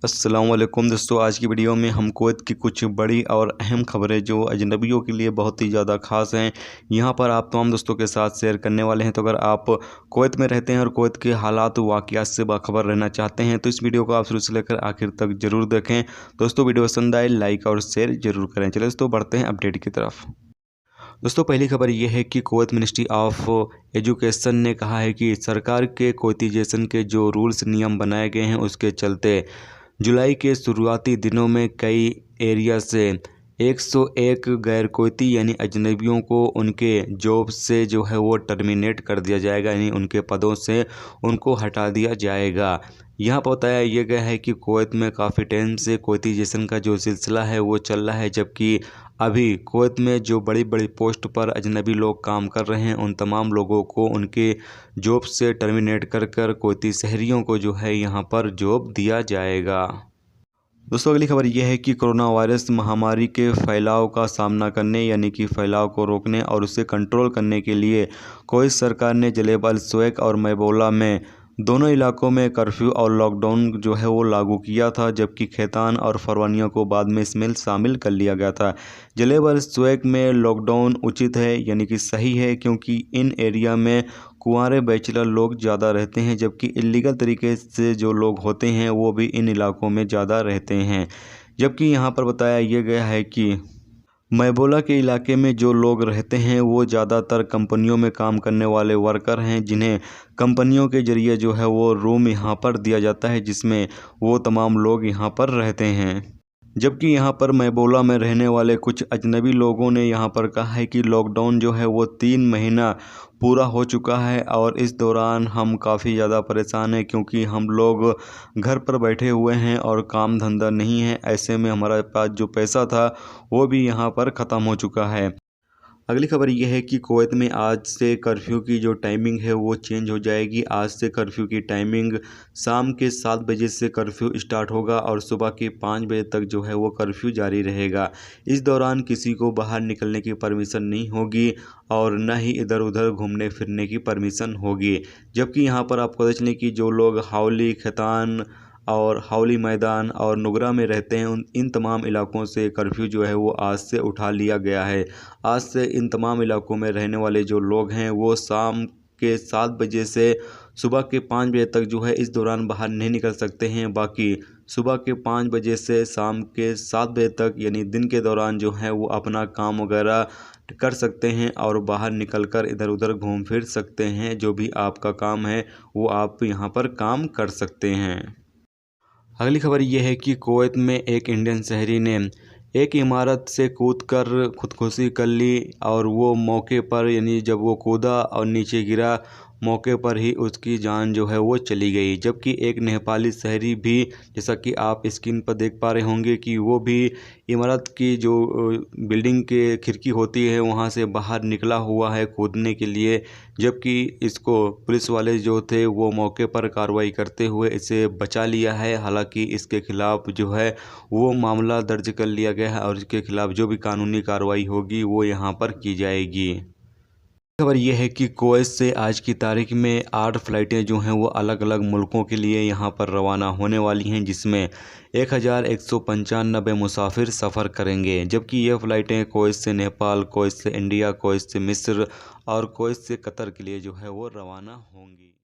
अस्सलाम वालेकुम दोस्तों, आज की वीडियो में हम कुवैत की कुछ बड़ी और अहम खबरें जो अजनबियों के लिए बहुत ही ज़्यादा ख़ास हैं यहाँ पर आप तमाम दोस्तों के साथ शेयर करने वाले हैं। तो अगर आप कुवैत में रहते हैं और कुवैत के हालात वाक़ियात से बाखबर रहना चाहते हैं तो इस वीडियो को आप शुरू से लेकर आखिर तक ज़रूर देखें। दोस्तों वीडियो पसंद आए लाइक और शेयर ज़रूर करें। चलिए दोस्तों बढ़ते हैं अपडेट की तरफ। दोस्तों पहली खबर यह है कि कुवैत मिनिस्ट्री ऑफ एजुकेशन ने कहा है कि सरकार के कुवैतीजेशन के जो रूल्स नियम बनाए गए हैं उसके चलते जुलाई के शुरुआती दिनों में कई एरिया से 101 गैर कुवैती यानी अजनबियों को उनके जॉब से जो है वो टर्मिनेट कर दिया जाएगा, यानी उनके पदों से उनको हटा दिया जाएगा। यहाँ पर बताया यह गया है कि कुवैत में काफ़ी टाइम से कुवैतीजेशन का जो सिलसिला है वो चल रहा है, जबकि अभी कुवैत में जो बड़ी बड़ी पोस्ट पर अजनबी लोग काम कर रहे हैं उन तमाम लोगों को उनके जॉब से टर्मिनेट कर कुवैती शहरियों को जो है यहाँ पर जॉब दिया जाएगा। दोस्तों अगली खबर यह है कि कोरोना वायरस महामारी के फैलाव का सामना करने यानी कि फैलाव को रोकने और उसे कंट्रोल करने के लिए कुवैत सरकार ने जलेब अल सुवैक और मैबोला में दोनों इलाकों में कर्फ्यू और लॉकडाउन जो है वो लागू किया था, जबकि खैतान और फरवानिया को बाद में इसमें शामिल कर लिया गया था। जलेब अल सुवैक में लॉकडाउन उचित है यानी कि सही है, क्योंकि इन एरिया में कुंवारे बैचलर लोग ज़्यादा रहते हैं, जबकि इलीगल तरीके से जो लोग होते हैं वो भी इन इलाकों में ज़्यादा रहते हैं। जबकि यहाँ पर बताया यह गया है कि मैबोला के इलाके में जो लोग रहते हैं वो ज़्यादातर कंपनियों में काम करने वाले वर्कर हैं, जिन्हें कंपनियों के ज़रिए जो है वो रूम यहाँ पर दिया जाता है जिसमें वो तमाम लोग यहाँ पर रहते हैं। जबकि यहाँ पर मैबोला में रहने वाले कुछ अजनबी लोगों ने यहाँ पर कहा है कि लॉकडाउन जो है वो 3 महीना पूरा हो चुका है और इस दौरान हम काफ़ी ज़्यादा परेशान हैं, क्योंकि हम लोग घर पर बैठे हुए हैं और काम धंधा नहीं है। ऐसे में हमारे पास जो पैसा था वो भी यहाँ पर ख़त्म हो चुका है। अगली खबर यह है कि कुवैत में आज से कर्फ्यू की जो टाइमिंग है वो चेंज हो जाएगी। आज से कर्फ्यू की टाइमिंग शाम के 7 बजे से कर्फ्यू स्टार्ट होगा और सुबह के 5 बजे तक जो है वो कर्फ्यू जारी रहेगा। इस दौरान किसी को बाहर निकलने की परमिशन नहीं होगी और न ही इधर उधर घूमने फिरने की परमिशन होगी। जबकि यहाँ पर आपको बता चलें कि जो लोग हावली, खैतान और हावली मैदान और नुगरा में रहते हैं इन तमाम इलाकों से कर्फ्यू जो है वो आज से उठा लिया गया है। आज से इन तमाम इलाकों में रहने वाले जो लोग हैं वो शाम के 7 बजे से सुबह के 5 बजे तक जो है इस दौरान बाहर नहीं निकल सकते हैं। बाकी सुबह के 5 बजे से शाम के 7 बजे तक यानी दिन के दौरान जो है वो अपना काम वगैरह कर सकते हैं और बाहर निकलकर इधर उधर घूम फिर सकते हैं। जो भी आपका काम है वो आप यहाँ पर काम कर सकते हैं। अगली खबर यह है कि कुवैत में एक इंडियन शहरी ने एक इमारत से कूदकर खुदकुशी कर ली और वो मौके पर यानी जब वो कूदा और नीचे गिरा मौके पर ही उसकी जान जो है वो चली गई। जबकि एक नेपाली शहरी भी, जैसा कि आप स्क्रीन पर देख पा रहे होंगे, कि वो भी इमारत की जो बिल्डिंग के खिड़की होती है वहाँ से बाहर निकला हुआ है कूदने के लिए। जबकि इसको पुलिस वाले जो थे वो मौके पर कार्रवाई करते हुए इसे बचा लिया है। हालांकि इसके खिलाफ़ जो है वो मामला दर्ज कर लिया गया है और इसके खिलाफ़ जो भी कानूनी कार्रवाई होगी वो यहाँ पर की जाएगी। खबर यह है कि कुवैत से आज की तारीख में 8 फ़्लाइटें जो हैं वो अलग अलग मुल्कों के लिए यहाँ पर रवाना होने वाली हैं, जिसमें 1195 मुसाफिर सफ़र करेंगे। जबकि ये फ़्लाइटें कुवैत से नेपाल, कुवैत से इंडिया, कुवैत से मिस्र और कुवैत से कतर के लिए जो है वो रवाना होंगी।